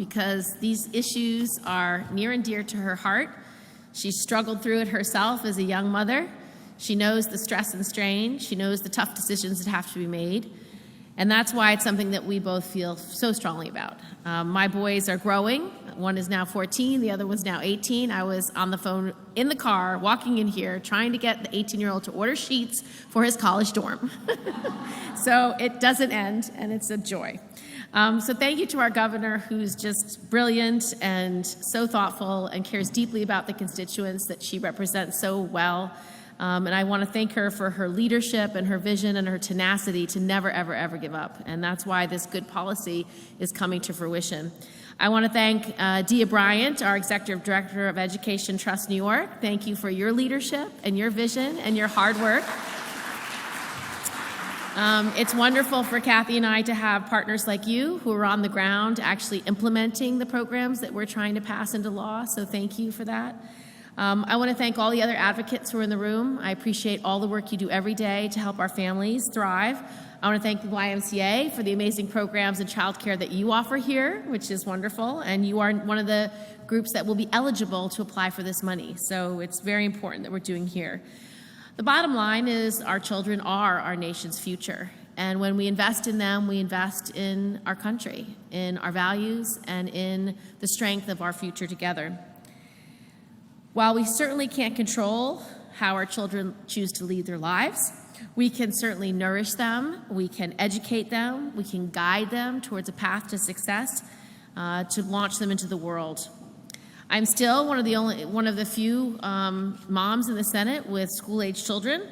because these issues are near and dear to her heart. She's struggled through it herself as a young mother. She knows the stress and strain. She knows the tough decisions that have to be made. And that's why it's something that we both feel so strongly about. My boys are growing. One is now 14, the other one's now 18. I was on the phone in the car, walking in here, trying to get the 18-year-old to order sheets for his college dorm. So it doesn't end, and it's a joy. So thank you to our governor, who's just brilliant and so thoughtful and cares deeply about the constituents that she represents so well. And I want to thank her for her leadership and her vision and her tenacity to never, ever, ever give up. And that's why this good policy is coming to fruition. I want to thank Dia Bryant, our Executive Director of Education Trust New York. Thank you for your leadership and your vision and your hard work. It's wonderful for Kathy and I to have partners like you who are on the ground actually implementing the programs that we're trying to pass into law. So thank you for that. I want to thank all the other advocates who are in the room. I appreciate all the work you do every day to help our families thrive. I want to thank the YMCA for the amazing programs and childcare that you offer here, which is wonderful. And you are one of the groups that will be eligible to apply for this money. So it's very important that we're doing here. The bottom line is our children are our nation's future. And when we invest in them, we invest in our country, in our values, and in the strength of our future together. While we certainly can't control how our children choose to lead their lives, we can certainly nourish them, we can educate them, we can guide them towards a path to success, to launch them into the world. I'm still one of the few moms in the Senate with school-age children,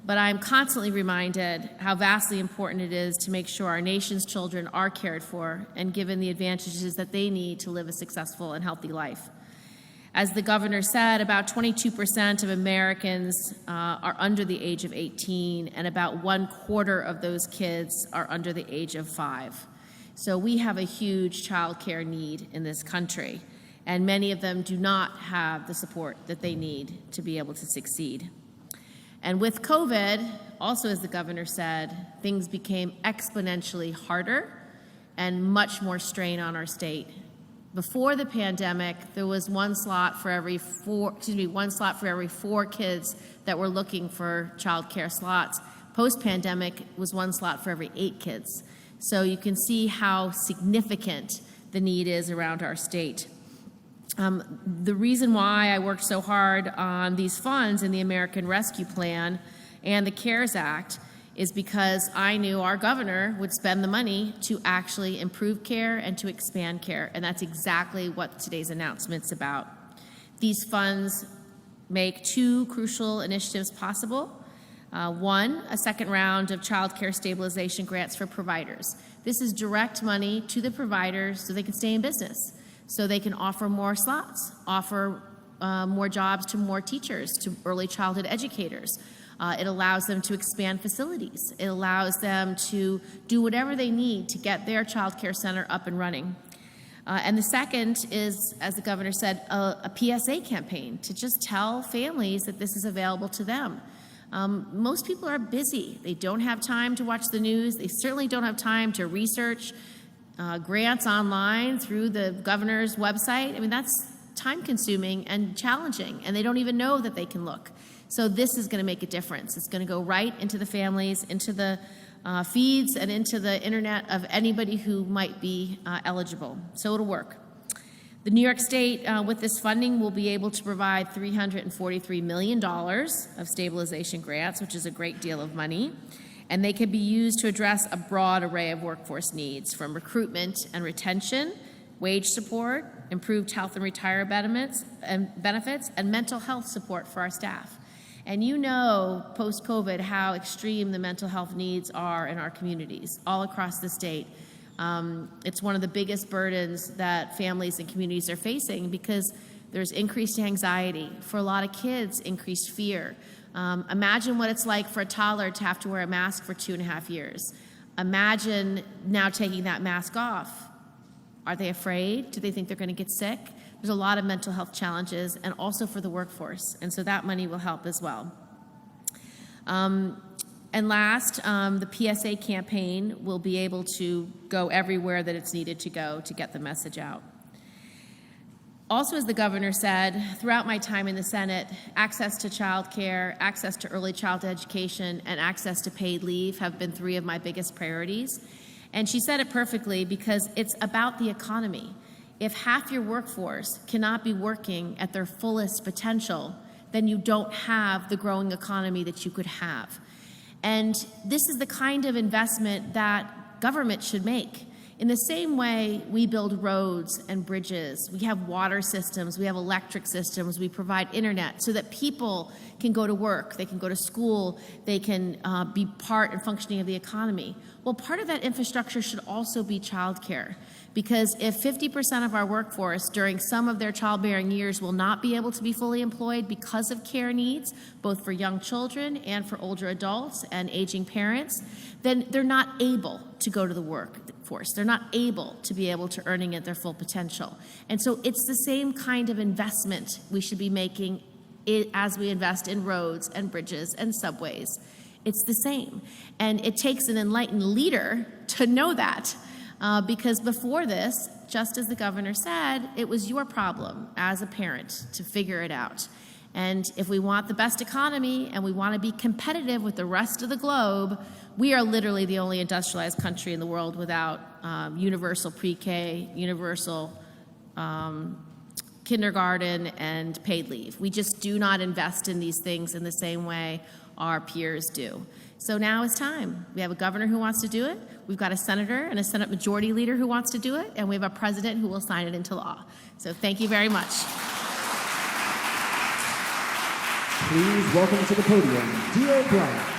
but I'm constantly reminded how vastly important it is to make sure our nation's children are cared for and given the advantages that they need to live a successful and healthy life. As the governor said, about 22% of Americans are under the age of 18, and about 1/4 of those kids are under the age of 5. So we have a huge child care need in this country, and many of them do not have the support that they need to be able to succeed. And with COVID, also as the governor said, things became exponentially harder and much more strain on our state. Before the pandemic, there was one slot for every four kids that were looking for child care slots. Post-pandemic was one slot for every 8 kids. So you can see how significant the need is around our state. The reason why I worked so hard on these funds in the American Rescue Plan and the CARES Act is because I knew our governor would spend the money to actually improve care and to expand care, and that's exactly what today's announcement's about. These funds make 2 crucial initiatives possible. One, a second round of child care stabilization grants for providers. This is direct money to the providers so they can stay in business, so they can offer more slots, offer more jobs to more teachers, to early childhood educators. It allows them to expand facilities. It allows them to do whatever they need to get their child care center up and running. And the second is, as the governor said, a PSA campaign to just tell families that this is available to them. Most people are busy. They don't have time to watch the news. They certainly don't have time to research grants online through the governor's website. I mean, that's time-consuming and challenging, and they don't even know that they can look. So this is going to make a difference. It's going to go right into the families, into the feeds, and into the internet of anybody who might be eligible. So it'll work. The New York State, with this funding, will be able to provide $343 million of stabilization grants, which is a great deal of money. And they can be used to address a broad array of workforce needs, from recruitment and retention, wage support, improved health and retirement benefits, and mental health support for our staff. And you know, post-COVID, how extreme the mental health needs are in our communities all across the state. It's one of the biggest burdens that families and communities are facing because there's increased anxiety. For a lot of kids, increased fear. Imagine what it's like for a toddler to have to wear a mask for 2.5 years. Imagine now taking that mask off. Are they afraid? Do they think they're going to get sick? There's a lot of mental health challenges, and also for the workforce, and so that money will help as well. And last, the PSA campaign will be able to go everywhere that it's needed to go to get the message out. Also, as the governor said, throughout my time in the Senate, access to childcare, access to early childhood education, and access to paid leave have been three of my biggest priorities. And she said it perfectly, because it's about the economy. If half your workforce cannot be working at their fullest potential, then you don't have the growing economy that you could have. And this is the kind of investment that government should make. In the same way we build roads and bridges, we have water systems, we have electric systems, we provide internet so that people can go to work, they can go to school, they can be part and functioning of the economy. Well, part of that infrastructure should also be childcare, because if 50% of our workforce during some of their childbearing years will not be able to be fully employed because of care needs, both for young children and for older adults and aging parents, then they're not able to go to the workforce. They're not able to be able to earning at their full potential. And so it's the same kind of investment we should be making as we invest in roads and bridges and subways. It's the same. And it takes an enlightened leader to know that. Because before this, just as the governor said, it was your problem as a parent to figure it out. And if we want the best economy and we want to be competitive with the rest of the globe, we are literally the only industrialized country in the world without universal pre-K, universal kindergarten, and paid leave. We just do not invest in these things in the same way our peers do. So now is time. We have a governor who wants to do it. We've got a senator and a Senate Majority Leader who wants to do it. And we have a president who will sign it into law. So thank you very much. Please welcome to the podium, Gillibrand.